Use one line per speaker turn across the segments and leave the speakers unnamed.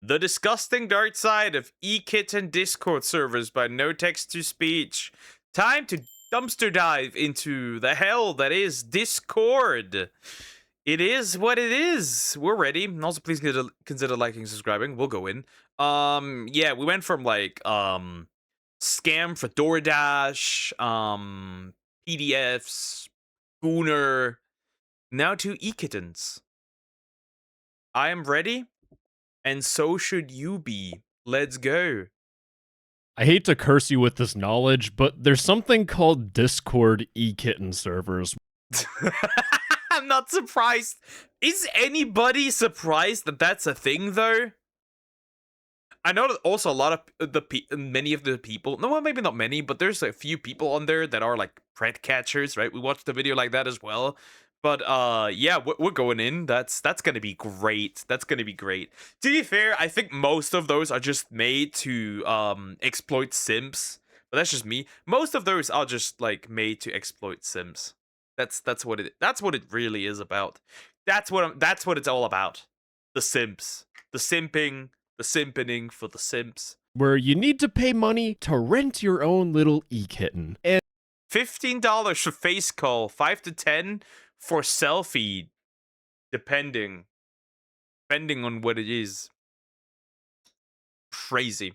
The Disgusting Dark Side of E-Kitten Discord servers by No Text to Speech. Time to dumpster dive into the hell that is Discord. It is what it is. We're ready. Also, please consider liking and subscribing. We'll go in. Yeah, we went from like scam for DoorDash, PDFs, Gooner, now to E-Kittens. I am ready. And so should you be. Let's go.
I hate to curse you with this knowledge, but there's something called Discord E-Kitten servers.
I'm not surprised. Is anybody surprised that that's a thing, though? I know that also a lot of many of the people, no, well, maybe not many, but there's a few people on there that are like pet catchers, right? We watched a video like that as well. But yeah, we're going in. That's gonna be great. That's gonna be great. To be fair, I think most of those are just made to exploit simps. But that's just me. Most of those are just like made to exploit simps. That's what it really is about. That's what it's all about. The simps. The simping. The simpening for the simps.
Where you need to pay money to rent your own little E-Kitten. And
$15 for face call, 5 to 10 for selfie, depending on what it is. Crazy.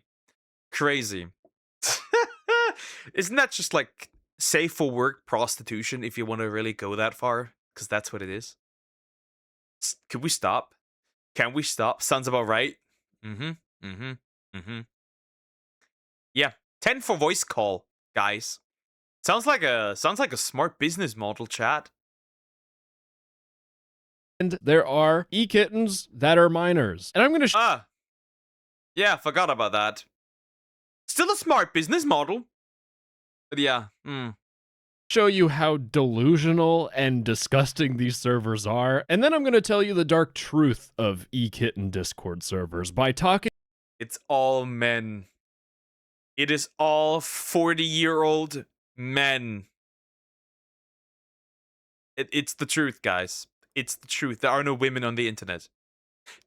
Isn't that just like safe for work prostitution if you want to really go that far? Because that's what it is. Could we stop? Can we stop? Sounds about right. Yeah, 10 for voice call, guys. Sounds like a smart business model, chat.
And there are E-Kittens that are minors. And I'm gonna
yeah, forgot about that. Still a smart business model. But yeah,
show you how delusional and disgusting these servers are, and then I'm going to tell you the dark truth of E-Kitten Discord servers by talking.
It's all men. It is all 40-year-old men. It's the truth, guys. It's the truth. There are no women on the internet.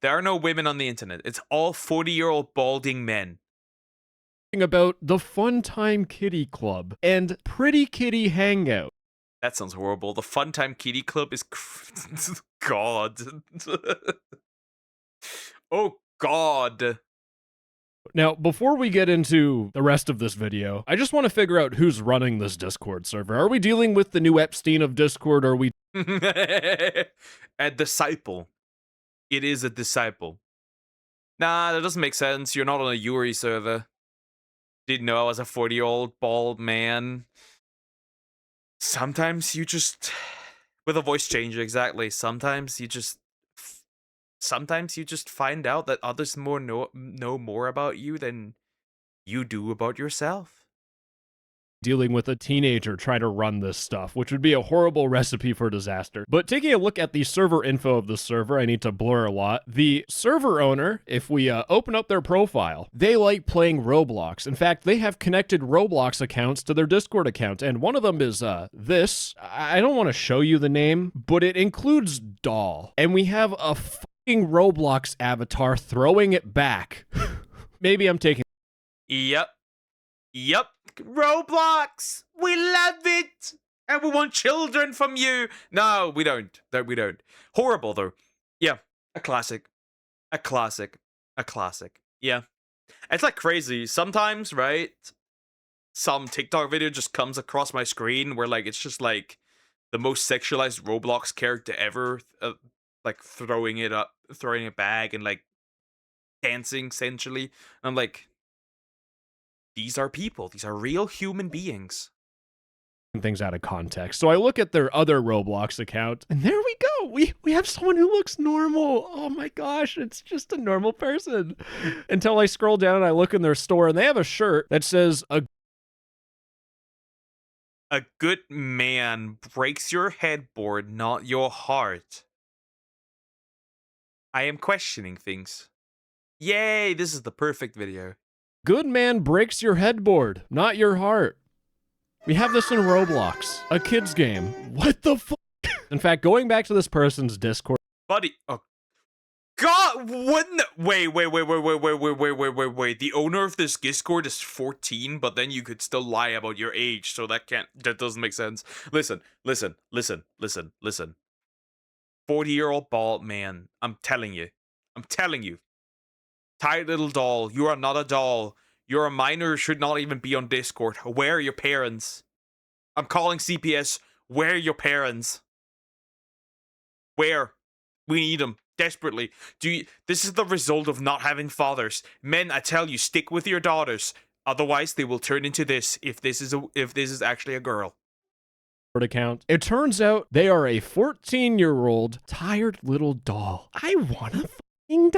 There are no women on the internet. It's all 40-year-old balding men.
About the Funtime Kitty Club and Pretty Kitty Hangout.
That sounds horrible. The Funtime Kitty Club is God. Oh God.
Now, before we get into the rest of this video, I just want to figure out who's running this Discord server. Are we dealing with the new Epstein of Discord, or are we
a disciple? It is a disciple. Nah, that doesn't make sense. You're not on a Yuri server. Didn't know I was a 40-year-old bald man. Sometimes you just, with a voice changer, exactly. Sometimes you just find out that others know more about you than you do about yourself.
dealing with a teenager trying to run this stuff, which would be a horrible recipe for disaster. But taking a look at the server info of the server, I need to blur a lot. The server owner, if we open up their profile, they like playing Roblox. In fact, they have connected Roblox accounts to their Discord account, and one of them is this. I don't want to show you the name, but it includes doll. And we have a fucking Roblox avatar throwing it back. Maybe I'm taking...
Yep. Roblox! We love it! And we want children from you! No, we don't. We don't. Horrible, though. Yeah, a classic. Yeah. It's like crazy. Sometimes, right? Some TikTok video just comes across my screen where, like, it's just, like, the most sexualized Roblox character ever. Like, throwing it back and, like, dancing, essentially. And I'm like... These are people. These are real human beings.
Things out of context. So I look at their other Roblox account, and there we go. We have someone who looks normal. Oh my gosh, it's just a normal person. Until I scroll down and I look in their store, and they have a shirt that says a
good man breaks your headboard, not your heart. I am questioning things. Yay, this is the perfect video.
Good man breaks your headboard, not your heart. We have this in Roblox, a kid's game. What the fuck? In fact, going back to this person's Discord.
Buddy, oh, God, wouldn't wait. The owner of this Discord is 14, but then you could still lie about your age, so that doesn't make sense. Listen. 40-year-old bald man. I'm telling you. Tight little doll. You are not a doll. You're a minor, should not even be on Discord. Where are your parents? I'm calling CPS. Where are your parents? Where? We need them desperately. This is the result of not having fathers. Men, I tell you, stick with your daughters. Otherwise, they will turn into this if this is actually a girl.
Account. It turns out they are a 14-year-old tired little doll. I wanna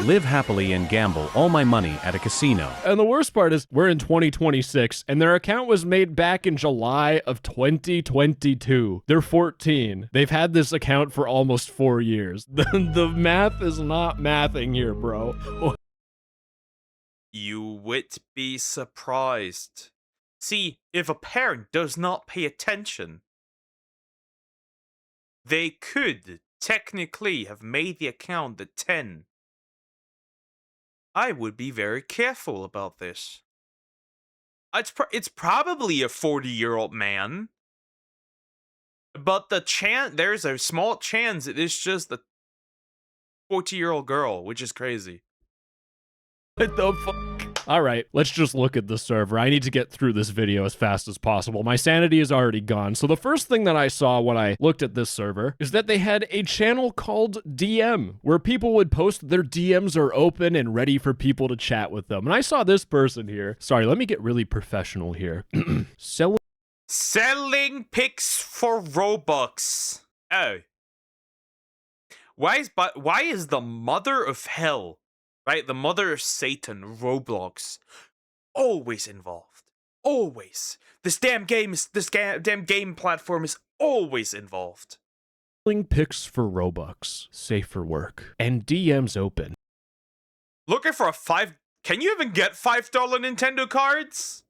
live happily and gamble all my money at a casino.
And the worst part is we're in 2026 and their account was made back in July of 2022. They're 14. They've had this account for almost 4 years. The math is not mathing here, bro.
You would be surprised. See, if a parent does not pay attention, they could technically have made the account at 10. I would be very careful about this. It's probably a 40-year-old man, but there's a small chance it is just a 40-year-old girl, which is crazy.
What the fuck? All right, let's just look at the server. I need to get through this video as fast as possible. My sanity is already gone. So the first thing that I saw when I looked at this server is that they had a channel called DM, where people would post their DMs are open and ready for people to chat with them. And I saw this person here. Sorry, let me get really professional here.
Selling pics for Robux. Oh. Why is the mother of hell, right? The mother of Satan, Roblox, always involved. Always. This damn game platform is always involved.
Selling pics for Robux, safe for work, and DMs open.
Looking for can you even get $5 Nintendo cards?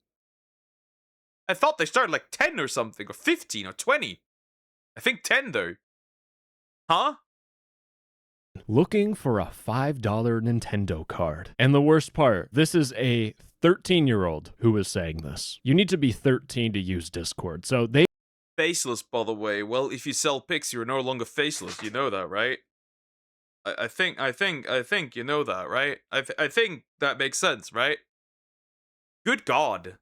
I thought they started like 10 or something, or 15 or 20. I think 10 though. Huh?
Looking for a $5 Nintendo card. And the worst part, this is a 13-year-old who is saying this. You need to be 13 to use Discord. So they
faceless, by the way. Well, if you sell pics, you're no longer faceless. You know that, right? I think you know that, right? I think that makes sense, right? Good God.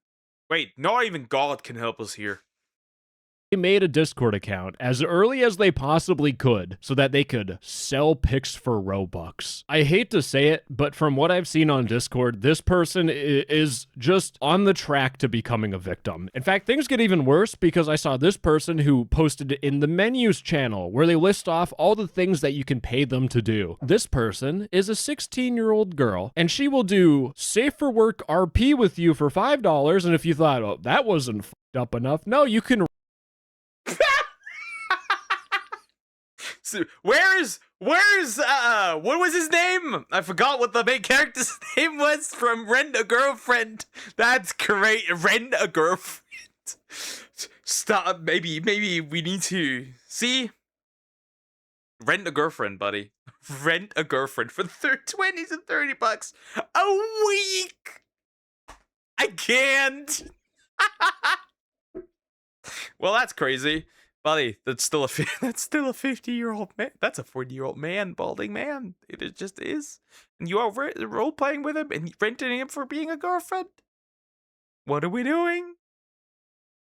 Wait, not even God can help us here.
made a Discord account as early as they possibly could so that they could sell pics for Robux. I hate to say it, but from what I've seen on Discord, this person is just on the track to becoming a victim. In fact, things get even worse because I saw this person who posted it in the menus channel where they list off all the things that you can pay them to do. This person is a 16-year-old girl and she will do safe for work RP with you for $5. And if you thought, oh, that wasn't f***ed up enough, no, you can
so where's what was his name? I forgot what the main character's name was from Rent a Girlfriend. That's great. Rent a Girlfriend. Stop. Maybe we need to see. Rent a girlfriend, buddy. Rent a girlfriend for 20 to $30 a week. I can't. Well, that's crazy. Buddy, that's still a 50-year-old man. That's a 40-year-old man, balding man. It just is. And you are role playing with him and renting him for being a girlfriend. What are we doing?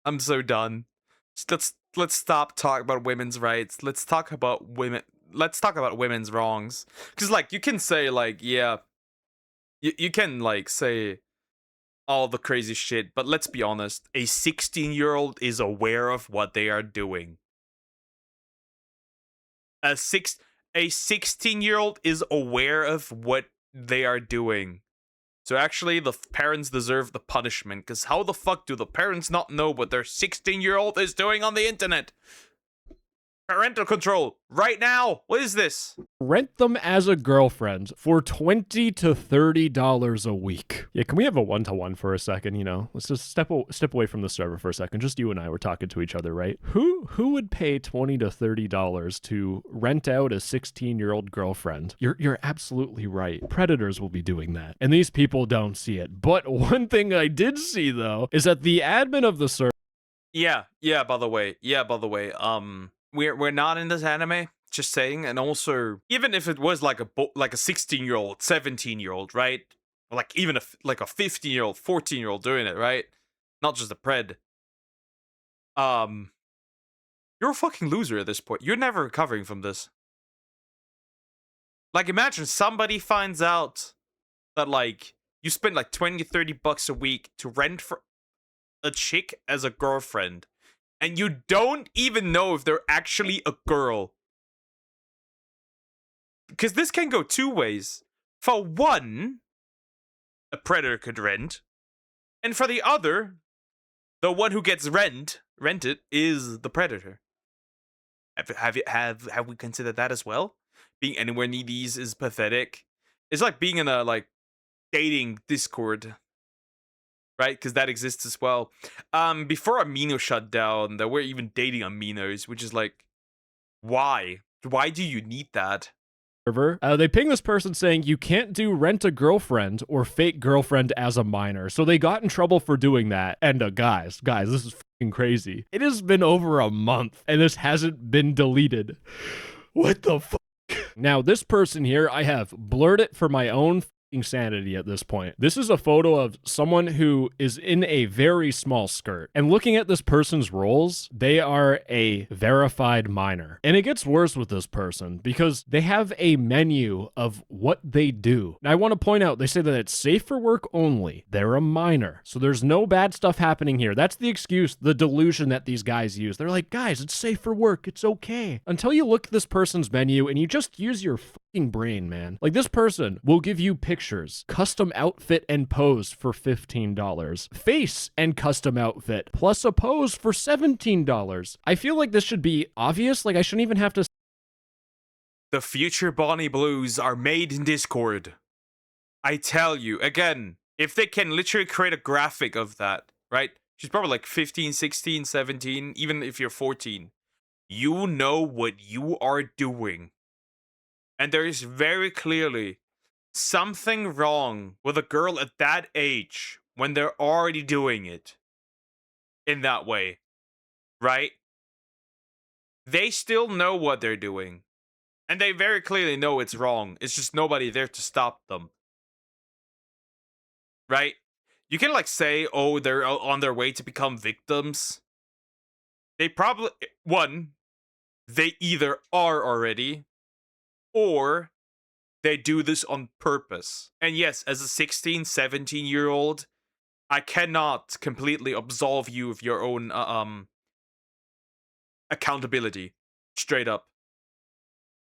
I'm so done. Let's stop talking about women's rights. Let's talk about women. Let's talk about women's wrongs. Cause like you can say like yeah, you can like say all the crazy shit, but let's be honest, a 16-year-old is aware of what they are doing. A 16-year-old is aware of what they are doing. So actually, the parents deserve the punishment, because how the fuck do the parents not know what their 16-year-old is doing on the internet? Parental control right now. What is this?
Rent them as a girlfriend for $20 to $30 a week. Yeah, can we have a one-to-one for a second? You know, let's just step away from the server for a second. Just you and I were talking to each other, right? Who would pay $20 to $30 to rent out a 16-year-old girlfriend? You're absolutely right. Predators will be doing that, and these people don't see it. But one thing I did see though is that the admin of the server.
Yeah. By the way. We're not in this anime. Just saying. And also, even if it was like a 16-year-old, 17-year-old, right? Or like even like a 15-year-old, 14-year-old doing it, right? Not just a pred. You're a fucking loser at this point. You're never recovering from this. Like, imagine somebody finds out that like you spend like 20, 30 bucks a week to rent for a chick as a girlfriend, and you don't even know if they're actually a girl. Because this can go two ways. For one, a predator could rent, and for the other, the one who gets rented is the predator. Have we considered that as well? Being anywhere near these is pathetic. It's like being in a like dating Discord, right? Because that exists as well. Before Amino shut down, there were even dating Aminos, which is like, why? Why do you need that?
They ping this person saying you can't do rent a girlfriend or fake girlfriend as a minor. So they got in trouble for doing that. And guys, this is fucking crazy. It has been over a month and this hasn't been deleted. What the fuck? Now, this person here, I have blurred it for my own sanity at this point. This is a photo of someone who is in a very small skirt. And looking at this person's roles, they are a verified minor. And it gets worse with this person because they have a menu of what they do. Now, I want to point out, they say that it's safe for work only. They're a minor. So there's no bad stuff happening here. That's the excuse, the delusion that these guys use. They're like, guys, it's safe for work. It's okay. Until you look at this person's menu and you just use your fucking brain, man. Like, this person will give you pictures, custom outfit and pose for $15, face and custom outfit plus a pose for $17. I feel like this should be obvious. Like, I shouldn't even have to.
The future Bonnie Blues are made in Discord. I tell you, again, if they can literally create a graphic of that, right? She's probably like 15, 16, 17, even if you're 14. You know what you are doing. And there is very clearly something wrong with a girl at that age when they're already doing it in that way, right? They still know what they're doing. And they very clearly know it's wrong. It's just nobody there to stop them. Right? You can like say, oh, they're on their way to become victims. They probably, one, they either are already, or they do this on purpose. And yes, as a 16, 17-year-old, I cannot completely absolve you of your own accountability. Straight up.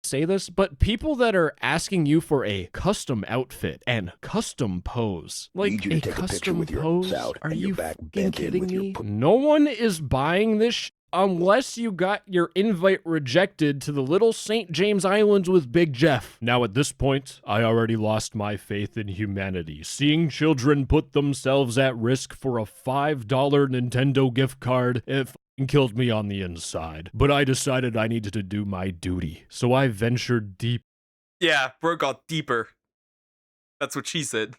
Say this, but people that are asking you for a custom outfit and custom pose, like
Need you to
a
take a picture
custom
with your
pose,
hips out
are
and your
you
back
fucking
bent in
kidding
with your
me? No one is buying this unless you got your invite rejected to the little St. James Islands with Big Jeff. Now at this point, I already lost my faith in humanity. Seeing children put themselves at risk for a $5 Nintendo gift card, it killed me on the inside. But I decided I needed to do my duty, so I ventured deep.
Yeah, bro got deeper. That's what she said.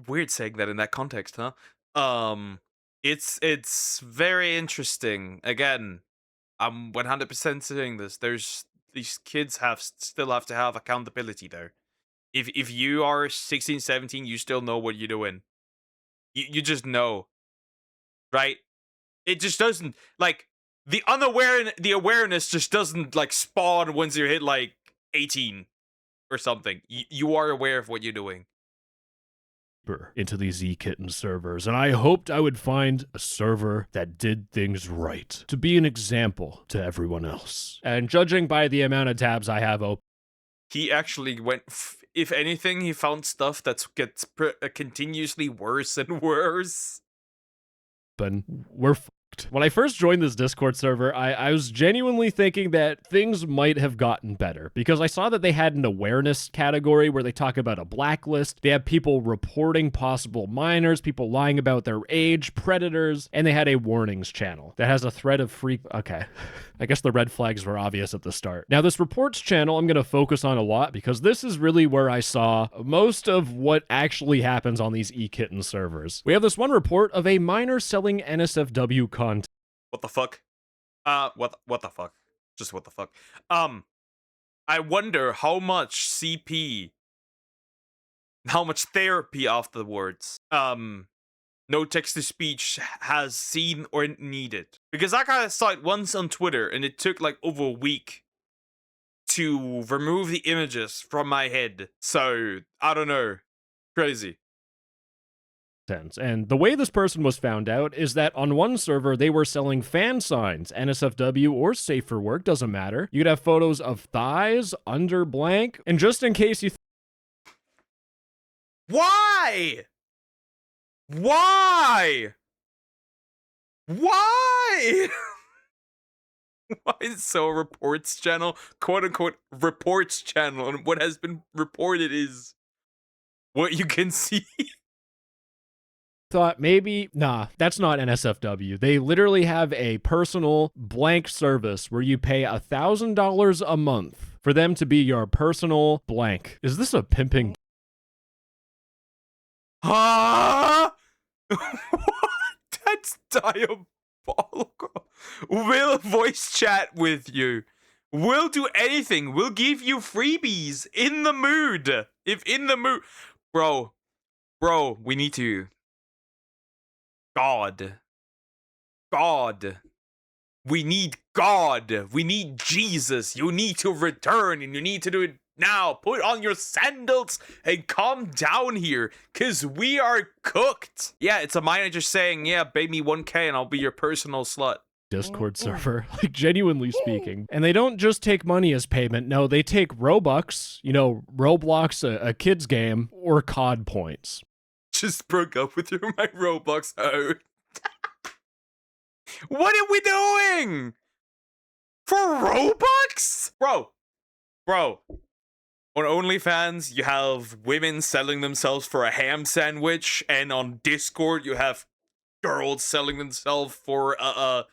Weird saying that in that context, huh? It's very interesting. Again, I'm 100% saying this. There's these kids still have to have accountability there. If you are 16, 17, you still know what you're doing. You just know. Right? It just doesn't like the awareness just doesn't like spawn once you hit like 18 or something. You are aware of what you're doing.
Into these E-Kitten servers, and I hoped I would find a server that did things right, to be an example to everyone else. And judging by the amount of tabs I have open,
He actually went, if anything, he found stuff that gets continuously worse and worse.
we're When I first joined this Discord server, I was genuinely thinking that things might have gotten better because I saw that they had an awareness category where they talk about a blacklist. They have people reporting possible minors, people lying about their age, predators, and they had a warnings channel that has a thread of free... Okay. I guess the red flags were obvious at the start. Now, this reports channel I'm going to focus on a lot because this is really where I saw most of what actually happens on these E-Kitten servers. We have this one report of a minor selling NSFW content.
What the fuck? What the fuck? Just what the fuck? I wonder how much CP, how much therapy afterwards, no text-to-speech has seen or needed. Because I kind of saw it once on Twitter, and it took like over a week to remove the images from my head. So, I don't know. Crazy.
And the way this person was found out is that on one server, they were selling fan signs, NSFW or Safe for Work, doesn't matter. You could have photos of thighs, under blank, and just in case you...
Why? Why? Why? Why is so a reports channel, quote unquote reports channel, and what has been reported is what you can see?
Thought maybe, nah, that's not NSFW. They literally have a personal blank service where you pay $1,000 a month for them to be your personal blank. Is this a pimping?
Huh? What? That's diabolical. We'll voice chat with you. We'll do anything. We'll give you freebies in the mood. If in the mood. Bro, we need to. God. We need God. We need Jesus. You need to return and you need to do it now. Put on your sandals and come down here because we are cooked. Yeah, it's a miner just saying, yeah, pay me 1K and I'll be your personal slut.
Discord server, like genuinely speaking. And they don't just take money as payment. No, they take Robux, you know, Roblox, a kid's game, or COD points.
Just broke up with you, my Roblox hoe. What are we doing? For Robux? Bro. On OnlyFans, you have women selling themselves for a ham sandwich, and on Discord, you have girls selling themselves for a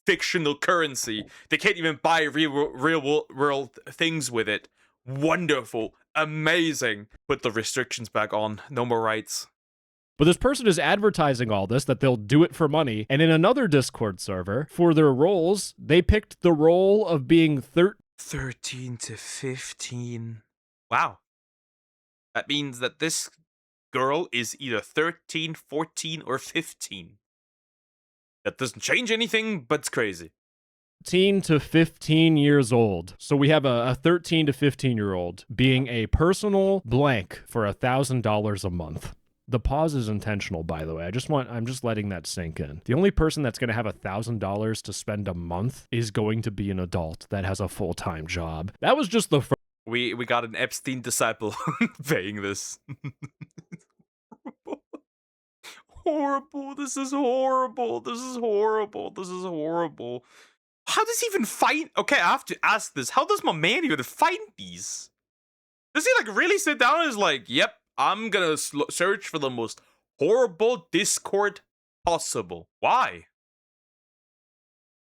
fictional currency. They can't even buy real world things with it. Wonderful. Amazing. Put the restrictions back on. No more rights.
But this person is advertising all this, that they'll do it for money. And in another Discord server, for their roles, they picked the role of being
13 to 15. Wow. That means that this girl is either 13, 14, or 15. That doesn't change anything, but it's crazy.
13 to 15 years old. So we have a 13 to 15-year-old being a personal blank for $1,000 a month. The pause is intentional, by the way. I'm just letting that sink in. The only person that's going to have $1,000 to spend a month is going to be an adult that has a full-time job. That was just the first.
We got an Epstein disciple paying this. Horrible. This is horrible. How does he even find? Okay, I have to ask this. How does my man even find these? Does he like really sit down and is like, yep, I'm gonna search for the most horrible Discord possible. Why?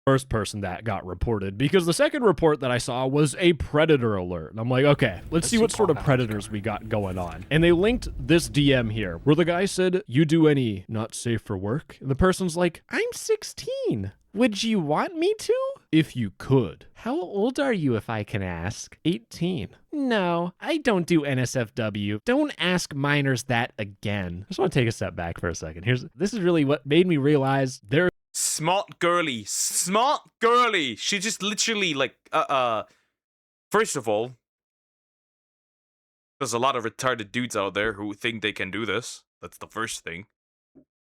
First person that got reported, because the second report that I saw was a predator alert. And I'm like, okay, let's see what sort of predators we got going on. And they linked this DM here where the guy said, you do any not safe for work? And the person's like, I'm 16. Would you want me to? If you could. How old are you, if I can ask? 18. No, I don't do NSFW. Don't ask minors that again. I just want to take a step back for a second. This is really what made me realize there.
Smart girly. She just literally like, first of all, there's a lot of retarded dudes out there who think they can do this. That's the first thing.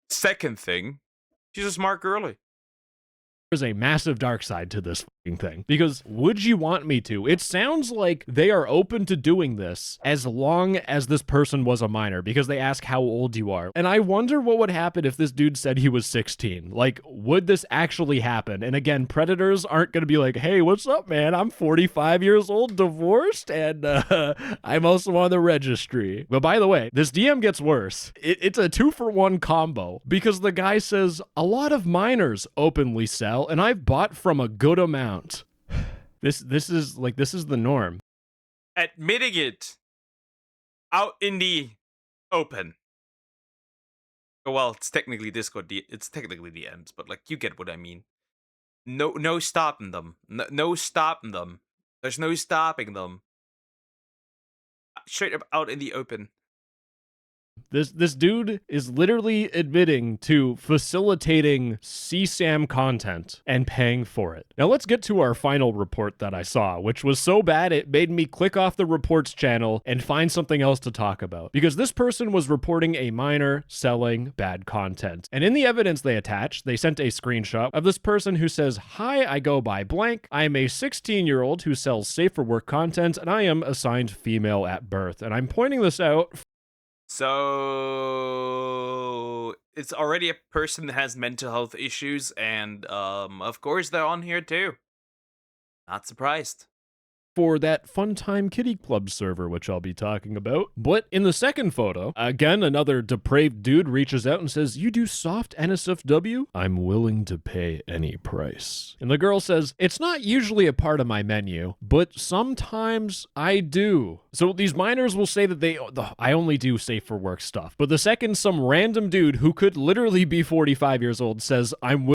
Second thing, she's a smart girly.
There's a massive dark side to this thing, because would you want me to? It sounds like they are open to doing this as long as this person was a minor, because they ask how old you are. And I wonder what would happen if this dude said he was 16. Like, would this actually happen? And again, predators aren't going to be like, hey, what's up, man? I'm 45 years old, divorced, and I'm also on the registry. But by the way, this DM gets worse. It's a 2-for-1 combo, because the guy says, a lot of minors openly sell, and I've bought from a good amount. This is the norm.
Admitting it out in the open. Well, it's technically Discord. It's technically the end, but like you get what I mean. No stopping them. No stopping them. There's no stopping them. Straight up out in the open.
This dude is literally admitting to facilitating CSAM content and paying for it. Now let's get to our final report that I saw, which was so bad it made me click off the reports channel and find something else to talk about. Because this person was reporting a minor selling bad content. And in the evidence they attached, they sent a screenshot of this person who says, "Hi, I go by blank. I am a 16-year-old who sells safe for work content, and I am assigned female at birth." And I'm pointing this out.
So it's already a person that has mental health issues, and of course they're on here too. Not surprised.
For that Fun Time Kitty Club server, which I'll be talking about. But in the second photo, again, another depraved dude reaches out and says, "You do soft NSFW? I'm willing to pay any price." And the girl says, "It's not usually a part of my menu, but sometimes I do." So these minors will say that I only do safe for work stuff. But the second some random dude who could literally be 45 years old says, "I'm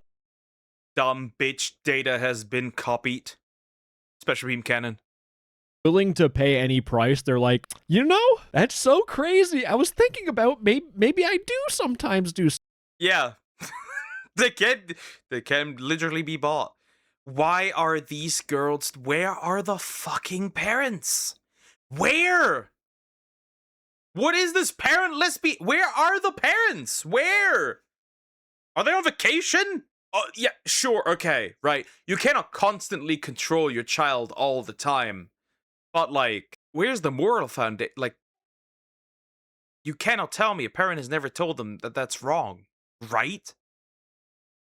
Dumb bitch data has been copied. Special beam cannon.
willing to pay any price," they're like, you know, that's so crazy. I was thinking about maybe I do sometimes do.
Yeah. they can literally be bought. Why are these girls, where are the fucking parents? Where? What is this parent lesbian? Where are the parents? Where? Are they on vacation? Oh, yeah, sure, okay, right. You cannot constantly control your child all the time. But, like, where's the moral foundation? Like, you cannot tell me a parent has never told them that that's wrong, right?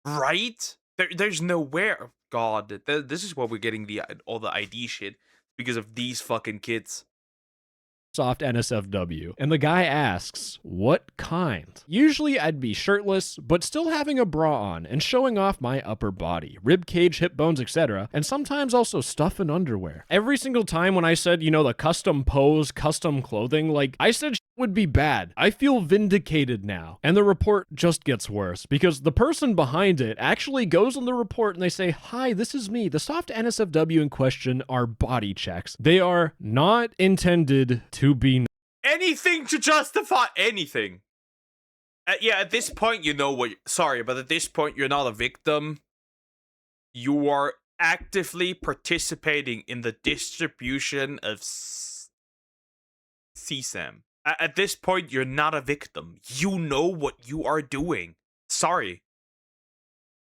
Right? There's nowhere. God, this is why we're getting all the ID shit, because of these fucking kids.
Soft NSFW. And the guy asks, what kind? Usually I'd be shirtless, but still having a bra on and showing off my upper body, rib cage, hip bones, etc. And sometimes also stuff and underwear. Every single time when I said, you know, the custom pose, custom clothing, like I said would be bad. I feel vindicated now. And the report just gets worse because the person behind it actually goes on the report and they say, "Hi, this is me. The soft NSFW in question are body checks. They are not intended to be
anything to justify anything." Yeah, at this point, you know what. Sorry, but at this point, you're not a victim. You are actively participating in the distribution of CSAM. At this point, you're not a victim. You know what you are doing. Sorry.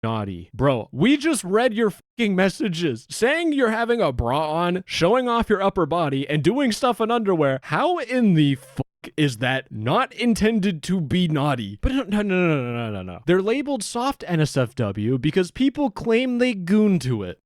naughty. Bro, we just read your fucking messages saying you're having a bra on, showing off your upper body, and doing stuff in underwear. How in the fuck is that not intended to be naughty? But no. They're labeled soft NSFW because people claim they goon to it.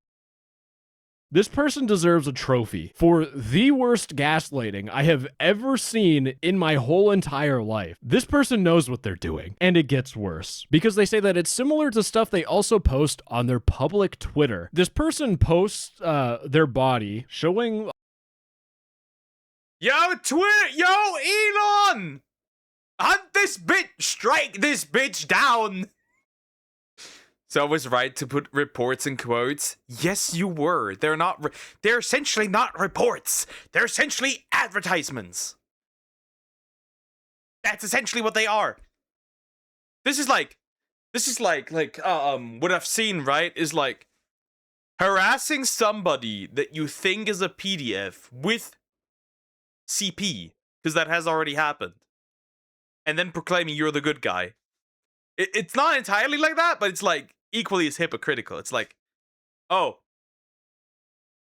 This person deserves a trophy for the worst gaslighting I have ever seen in my whole entire life. This person knows what they're doing, and it gets worse because they say that it's similar to stuff they also post on their public Twitter. This person posts their body showing...
Yo, Twitter! Yo, Elon! Hunt this bitch! Strike this bitch down! So I was right to put reports in quotes. Yes, you were. They're not. They're essentially not reports. They're essentially advertisements. That's essentially what they are. This is like what I've seen, right? Is like harassing somebody that you think is a PDF with CP, because that has already happened, and then proclaiming you're the good guy. It's not entirely like that, but it's like equally as hypocritical. It's like, oh,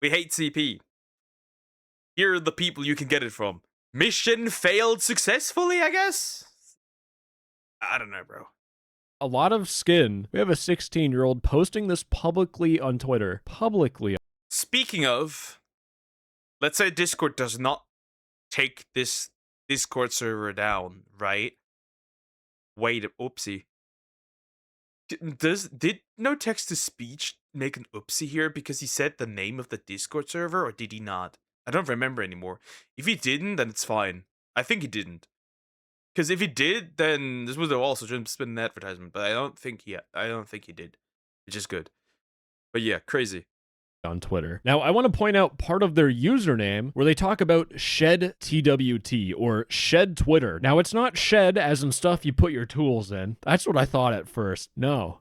We hate CP. Here are the people you can get it from. Mission failed successfully, I guess? I don't know, bro.
A lot of skin. We have a 16-year-old posting this publicly on Twitter. Publicly.
Speaking of, let's say Discord does not take this Discord server down, right? Wait, oopsie. Did no text to speech make an oopsie here because he said the name of the Discord server, or did he not? I don't remember anymore. If he didn't, then it's fine. I think he didn't. Because if he did, then this would have also just been an advertisement. But I don't think he did, which is good. But yeah, crazy.
On Twitter. Now, I want to point out part of their username where they talk about shed TWT or shed Twitter. Now, it's not shed as in stuff you put your tools in. That's what I thought at first. No.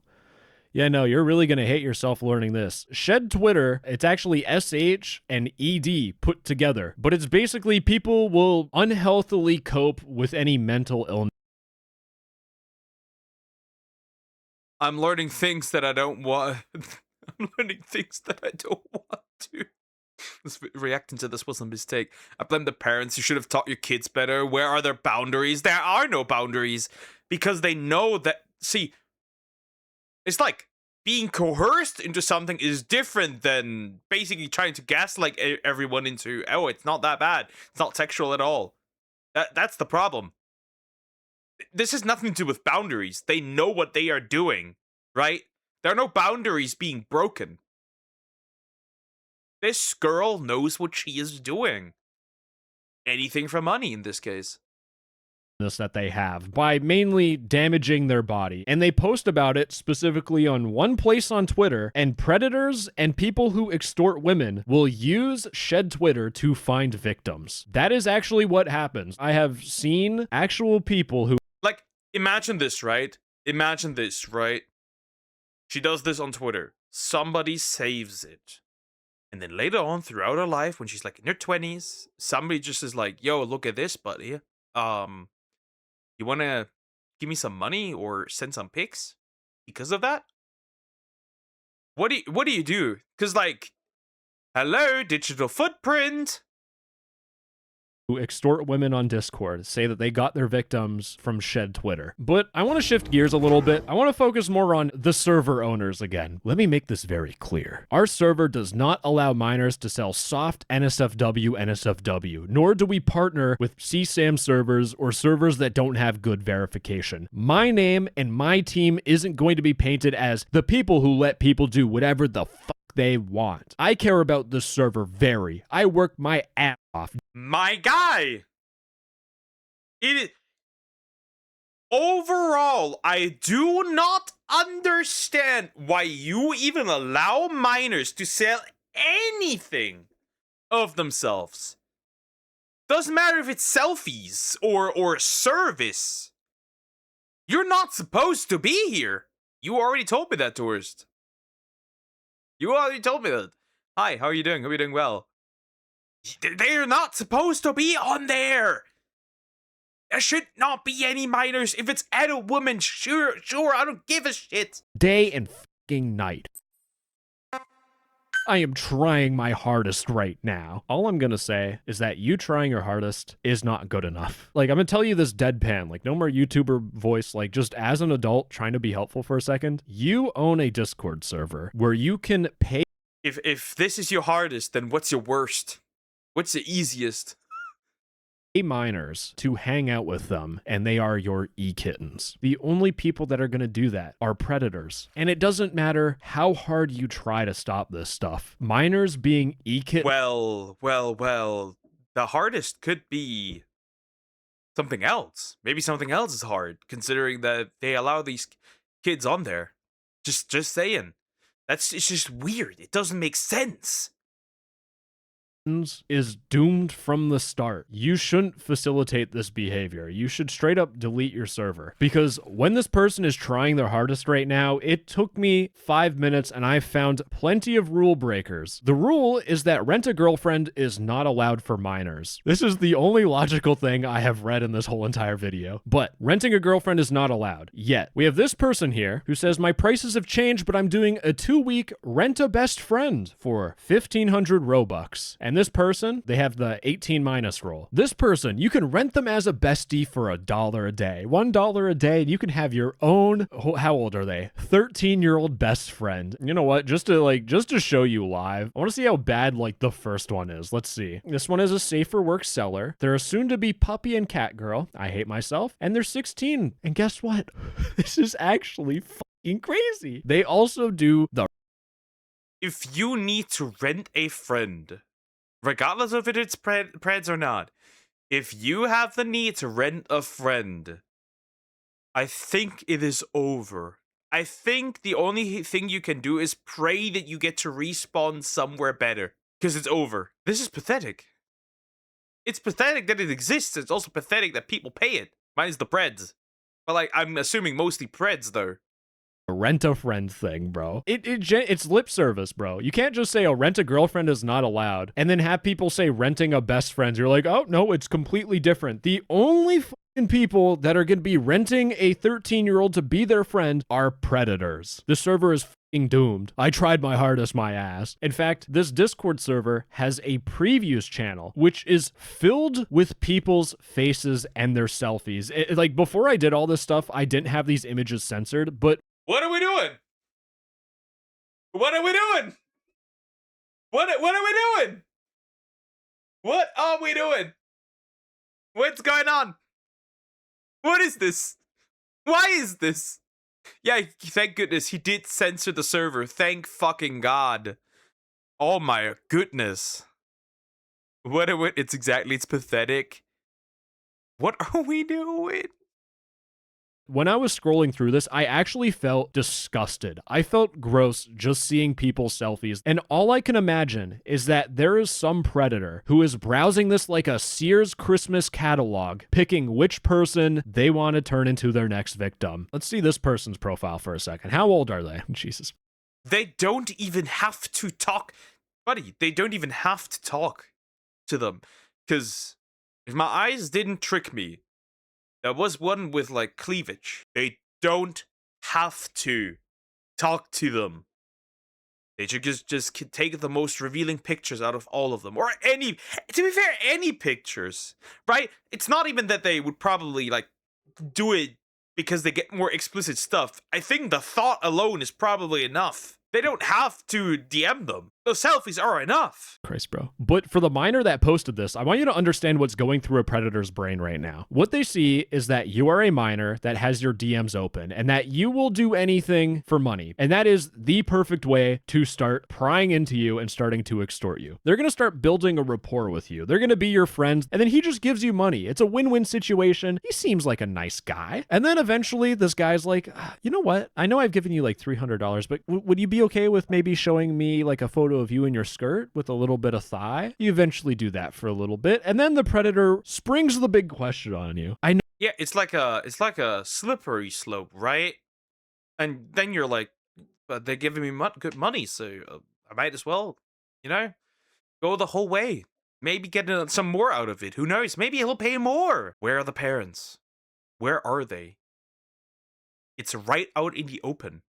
Yeah, no, you're really going to hate yourself learning this. Shed Twitter, it's actually SH and ED put together, but it's basically people will unhealthily cope with any mental illness.
I'm learning things that I don't want. I'm learning things that I don't want to. Reacting to this was a mistake. I blame the parents. You should have taught your kids better. Where are their boundaries? There are no boundaries because they know that. See, it's like being coerced into something is different than basically trying to gaslight everyone into, oh, it's not that bad. It's not sexual at all. That's the problem. This has nothing to do with boundaries. They know what they are doing, right? There are no boundaries being broken. This girl knows what she is doing. Anything for money in this case.
That they have by mainly damaging their body. And they post about it specifically on one place on Twitter, and predators and people who extort women will use shed Twitter to find victims. That is actually what happens. I have seen actual people who...
Like, imagine this, right? Imagine this, right? She does this on Twitter. Somebody saves it. And then later on throughout her life, when she's like in her 20s, somebody just is like, yo, look at this, buddy. You want to give me some money or send some pics because of that? What do you do? Because, like, hello, digital footprint.
Who extort women on Discord say that they got their victims from shed Twitter. But I want to shift gears a little bit. I want to focus more on the server owners again. Let me make this very clear. Our server does not allow minors to sell soft NSFW, nor do we partner with CSAM servers or servers that don't have good verification. My name and my team isn't going to be painted as the people who let people do whatever the fuck they want. I care about the server very. I work my ass off.
My guy! Overall, I do not understand why you even allow minors to sell anything of themselves. Doesn't matter if it's selfies or service. You're not supposed to be here. You already told me that, tourist. You already told me that. Hi, how are you doing? Hope you're doing well. They're not supposed to be on there. There should not be any minors. If it's at a woman, sure, I don't give a shit.
Day and fucking night. I am trying my hardest right now. All I'm gonna say is that you trying your hardest is not good enough. Like, I'm gonna tell you this deadpan, like, no more YouTuber voice, like, just as an adult trying to be helpful for a second. You own a Discord server where you can pay.
If this is your hardest, then what's your worst? What's the easiest?
Minors to hang out with them, and they are your E-Kittens. The only people that are going to do that are predators. And it doesn't matter how hard you try to stop this stuff. Minors being E-Kittens...
Well, the hardest could be something else. Maybe something else is hard, considering that they allow these kids on there. Just saying. It's just weird. It doesn't make sense.
is doomed from the start. You shouldn't facilitate this behavior. You should straight up delete your server. Because when this person is trying their hardest right now, it took me 5 minutes and I found plenty of rule breakers. The rule is that rent a girlfriend is not allowed for minors. This is the only logical thing I have read in this whole entire video. But renting a girlfriend is not allowed. Yet, we have this person here who says, my prices have changed, but I'm doing a 2-week rent a best friend for 1,500 Robux. And this person, they have the 18 minus rule. This person, you can rent them as a bestie for $1 a day. $1 a day, and you can have your own, how old are they? 13-year-old best friend. You know what? Just to show you live, I want to see how bad like the first one is. Let's see. This one is a safer work seller. They're a soon-to-be puppy and cat girl. I hate myself. And they're 16. And guess what? This is actually fucking crazy. They also do the...
If you need to rent a friend, regardless of if it's Preds or not, if you have the need to rent a friend, I think it is over. I think the only thing you can do is pray that you get to respawn somewhere better. Because it's over. This is pathetic. It's pathetic that it exists. It's also pathetic that people pay it. Minus the Preds. But like, I'm assuming mostly Preds though.
Rent a friend thing, bro. It's lip service, bro. You can't just say, oh, rent a girlfriend is not allowed, and then have people say renting a best friend. You're like, oh, no, it's completely different. The only fucking people that are going to be renting a 13-year-old to be their friend are predators. The server is fucking doomed. I tried my hardest, my ass. In fact, this Discord server has a previews channel, which is filled with people's faces and their selfies. Like, before I did all this stuff, I didn't have these images censored, but
what are we doing? What are we doing? What are we doing? What are we doing? What's going on? What is this? Why is this? Yeah, thank goodness he did censor the server. Thank fucking God. Oh my goodness. It's pathetic. What are we doing?
When I was scrolling through this, I actually felt disgusted. I felt gross just seeing people's selfies. And all I can imagine is that there is some predator who is browsing this like a Sears Christmas catalog, picking which person they want to turn into their next victim. Let's see this person's profile for a second. How old are they? Jesus.
They don't even have to talk. Buddy, they don't even have to talk to them. Because if my eyes didn't trick me, there was one with, like, cleavage. They don't have to talk to them. They should just take the most revealing pictures out of all of them. Or any, to be fair, any pictures, right? It's not even that they would probably, like, do it because they get more explicit stuff. I think the thought alone is probably enough. They don't have to DM them. Those selfies are enough.
Christ, bro. But for the miner that posted this, I want you to understand what's going through a predator's brain right now. What they see is that you are a miner that has your DMs open and that you will do anything for money. And that is the perfect way to start prying into you and starting to extort you. They're going to start building a rapport with you. They're going to be your friends. And then he just gives you money. It's a win-win situation. He seems like a nice guy. And then eventually this guy's like, you know what? I know I've given you like $300, but would you be okay with maybe showing me like a photo of you in your skirt with a little bit of thigh? You eventually do that for a little bit, and then the predator springs the big question on you. I know.
Yeah, it's like a slippery slope, right? And then you're like, but they're giving me good money, so I might as well, go the whole way. Maybe get some more out of it. Who knows? Maybe he'll pay more. Where are the parents? Where are they? It's right out in the open.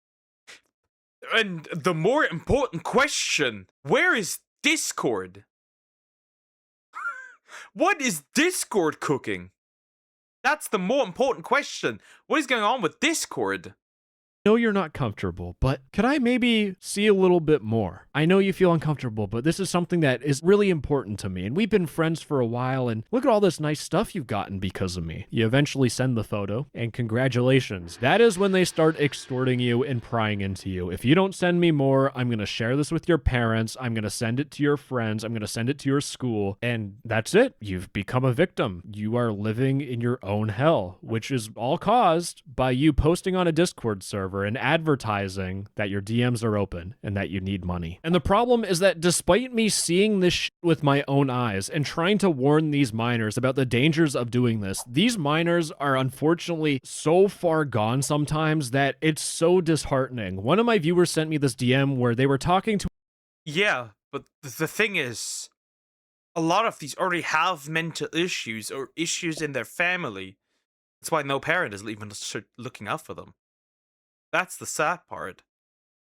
And the more important question, where is Discord? What is Discord cooking? That's the more important question. What is going on with Discord?
I know you're not comfortable, but could I maybe see a little bit more? I know you feel uncomfortable, but this is something that is really important to me, and we've been friends for a while, and look at all this nice stuff you've gotten because of me. You eventually send the photo, and congratulations. That is when they start extorting you and prying into you. If you don't send me more, I'm going to share this with your parents, I'm going to send it to your friends, I'm going to send it to your school, and that's it. You've become a victim. You are living in your own hell, which is all caused by you posting on a Discord server server and advertising that your DMs are open and that you need money. And the problem is that despite me seeing this shit with my own eyes and trying to warn these minors about the dangers of doing this, these minors are unfortunately so far gone sometimes that it's so disheartening. One of my viewers sent me this DM where they were talking to.
Yeah, but the thing is, a lot of these already have mental issues or issues in their family. That's why no parent is even looking out for them. That's the sad part.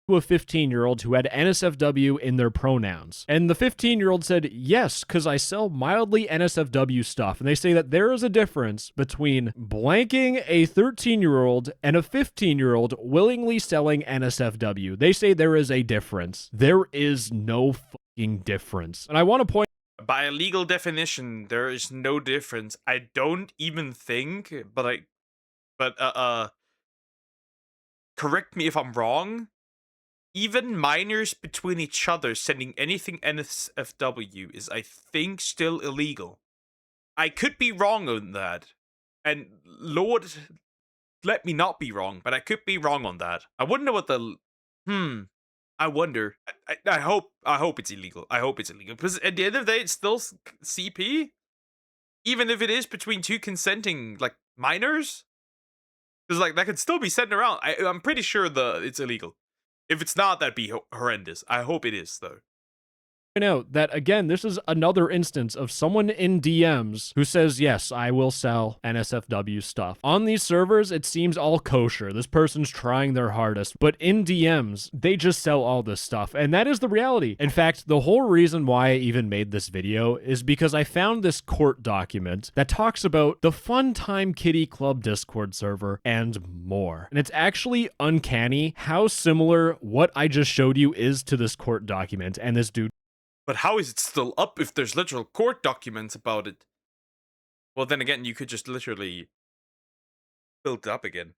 A 15-year-old who had NSFW in their pronouns. And the 15-year-old said, yes, because I sell mildly NSFW stuff. And they say that there is a difference between blanking a 13-year-old and a 15-year-old willingly selling NSFW. They say there is a difference. There is no fucking difference. And I want to point.
By a legal definition, there is no difference. I don't even think, but correct me if I'm wrong. Even minors between each other sending anything NSFW is, I think, still illegal. I could be wrong on that. And Lord, let me not be wrong, but I could be wrong on that. I wouldn't know what the... I wonder. I hope it's illegal. I hope it's illegal. Because at the end of the day, it's still CP? Even if it is between two consenting, like, minors? Because, like, that could still be sent around. I'm pretty sure it's illegal. If it's not, that'd be horrendous. I hope it is, though.
Out that again, this is another instance of someone in DMs who says, yes, I will sell NSFW stuff. On these servers, it seems all kosher. This person's trying their hardest, but in DMs, they just sell all this stuff. And that is the reality. In fact, the whole reason why I even made this video is because I found this court document that talks about the Fun Time Kitty Club Discord server and more. And it's actually uncanny how similar what I just showed you is to this court document. And this dude.
But how is it still up if there's literal court documents about it? Well, then again, you could just literally build it up again.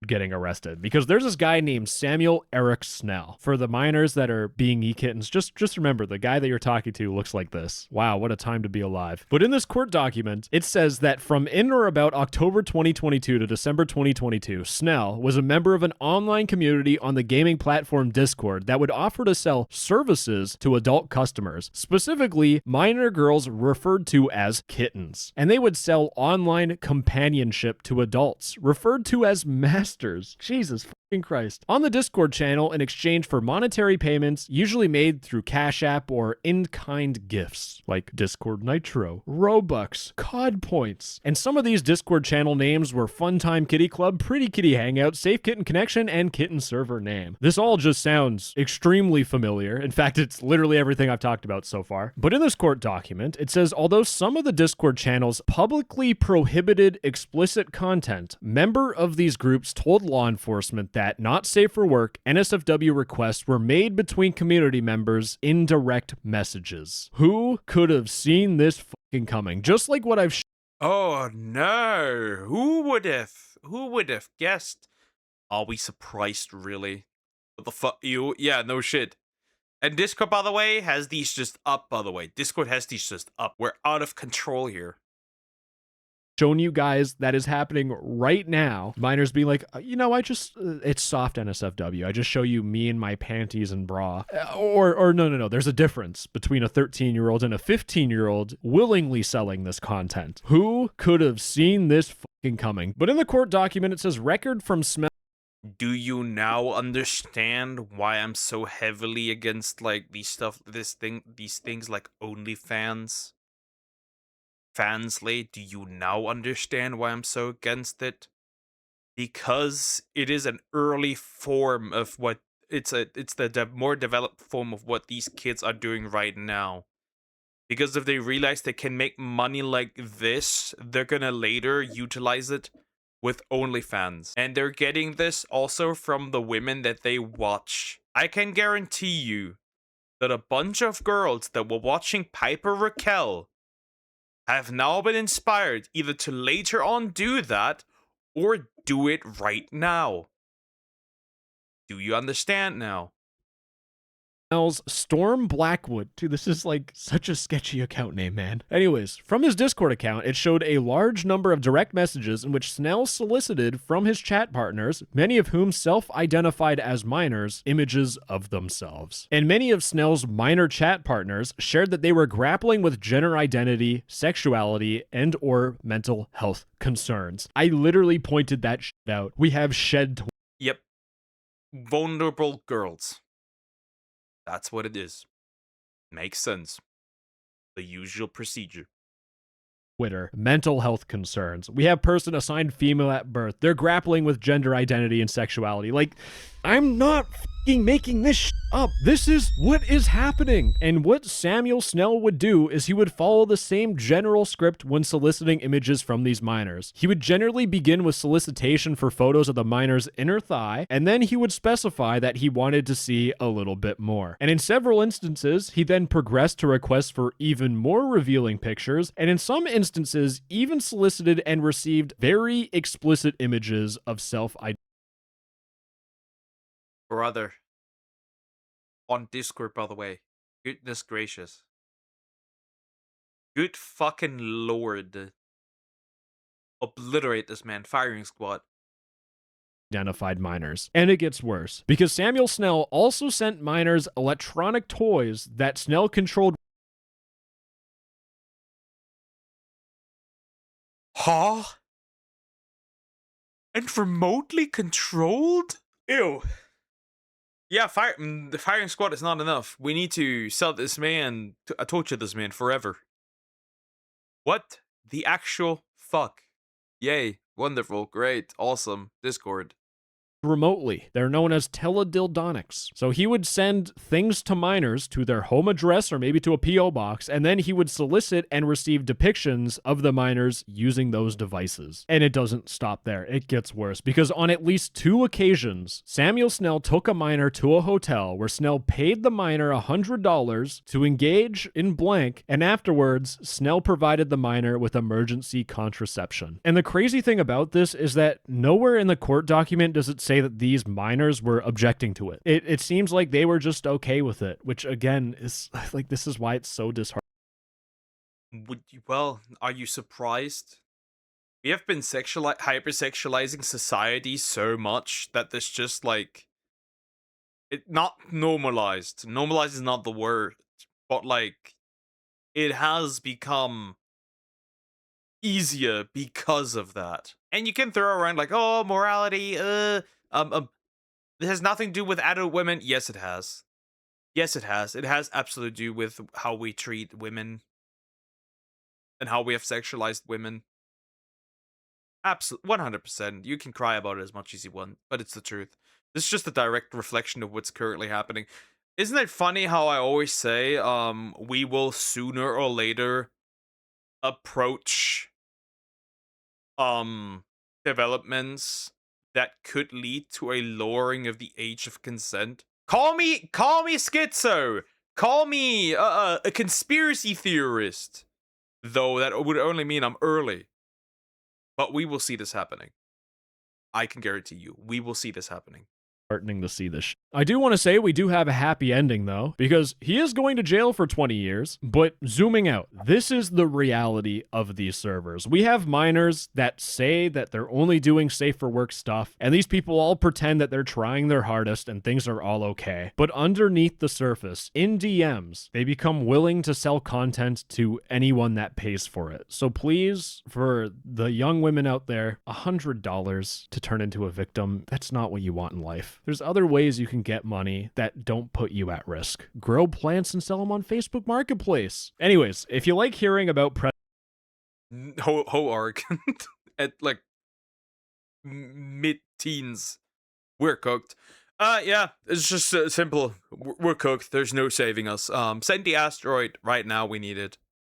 Getting arrested because there's this guy named Samuel Eric Snell. For the minors that are being E-Kittens, just remember the guy that you're talking to looks like this. Wow, what a time to be alive. But in this court document, it says that from in or about October 2022 to December 2022, Snell was a member of an online community on the gaming platform Discord that would offer to sell services to adult customers, specifically minor girls referred to as kittens. And they would sell online companionship to adults, referred to as masters. Jesus fucking Christ. On the Discord channel in exchange for monetary payments, usually made through Cash App or in-kind gifts, like Discord Nitro, Robux, COD points. And some of these Discord channel names were Funtime Kitty Club, Pretty Kitty Hangout, Safe Kitten Connection, and Kitten Server Name. This all just sounds extremely familiar. In fact, it's literally everything I've talked about so far. But in this court document, it says, although some of the Discord channels publicly prohibited explicit content, member of these groups told law enforcement that not safe for work NSFW requests were made between community members in direct messages. Who could have seen this fucking coming? Just like what I've
Oh no. Who would have guessed? Are we surprised really? What the fuck? Yeah, no shit. And Discord, by the way, has these just up, by the way. Discord has these just up. We're out of control here.
shown you guys that is happening right now. Minors being like, you know, it's soft NSFW. I just show you me in my panties and bra. Or no. There's a difference between a 13-year-old and a 15-year-old willingly selling this content. Who could have seen this fucking coming? But in the court document, it says record from smell.
Do you now understand why I'm so heavily against like these things like OnlyFans? Fansly, do you now understand why I'm so against it? Because it is an early form of what it's the more developed form of what these kids are doing right now. Because if they realize they can make money like this, they're gonna later utilize it with OnlyFans. And they're getting this also from the women that they watch. I can guarantee you that a bunch of girls that were watching Piper Raquel have now been inspired either to later on do that or do it right now. Do you understand now?
Storm Blackwood. Dude, this is like such a sketchy account name, man. Anyways, from his Discord account, it showed a large number of direct messages in which Snell solicited from his chat partners, many of whom self-identified as minors, images of themselves. And many of Snell's minor chat partners shared that they were grappling with gender identity, sexuality, and or mental health concerns. I literally pointed that shit out. We have shed.
Yep. Vulnerable girls. That's what it is. Makes sense. The usual procedure.
Twitter, mental health concerns. We have person assigned female at birth. They're grappling with gender identity and sexuality. Like, I'm not fucking making this up. This is what is happening. And what Samuel Snell would do is he would follow the same general script when soliciting images from these minors. He would generally begin with solicitation for photos of the minor's inner thigh, and then he would specify that he wanted to see a little bit more. And in several instances, he then progressed to requests for even more revealing pictures, and in some instances, even solicited and received very explicit images of self-identity.
Brother. On Discord, by the way. Goodness gracious. Good fucking lord. Obliterate this man. Firing squad.
Identified minors. And it gets worse, because Samuel Snell also sent minors electronic toys that Snell controlled.
Huh? And remotely controlled? Ew. Yeah, the firing squad is not enough. We need to sell this man, torture this man forever. What the actual fuck? Yay, wonderful, great, awesome, Discord.
Remotely. They're known as teledildonics. So he would send things to minors to their home address or maybe to a P.O. box, and then he would solicit and receive depictions of the minors using those devices. And it doesn't stop there. It gets worse, because on at least 2 occasions, Samuel Snell took a minor to a hotel where Snell paid the minor $100 to engage in blank, and afterwards, Snell provided the minor with emergency contraception. And the crazy thing about this is that nowhere in the court document does it say that these minors were objecting to it. It seems like they were just okay with it, which again is like, this is why it's so disheartening.
Well, are you surprised? We have been hypersexualizing society so much that there's just like it not normalized. Normalized is not the word, but like it has become easier because of that. And you can throw around like, oh, morality, this has nothing to do with adult women. Yes, it has. Yes, it has. It has absolutely to do with how we treat women and how we have sexualized women. Absolutely, 100%. You can cry about it as much as you want, but it's the truth. This is just a direct reflection of what's currently happening. Isn't it funny how I always say, we will sooner or later approach developments that could lead to a lowering of the age of consent. Call me schizo. Call me a conspiracy theorist. Though that would only mean I'm early. But we will see this happening. I can guarantee you, we will see this happening.
Heartening to see this. I do want to say we do have a happy ending though, because he is going to jail for 20 years, but zooming out, this is the reality of these servers. We have minors that say that they're only doing safe for work stuff, and these people all pretend that they're trying their hardest and things are all okay. But underneath the surface, in DMs, they become willing to sell content to anyone that pays for it. So please, for the young women out there, $100 to turn into a victim, that's not what you want in life. There's other ways you can get money that don't put you at risk. Grow plants and sell them on Facebook Marketplace. Anyways, if you like hearing about
Ho-arg at like mid-teens, we're cooked. Yeah, it's just simple. We're cooked. There's no saving us. Send the asteroid right now. We need it.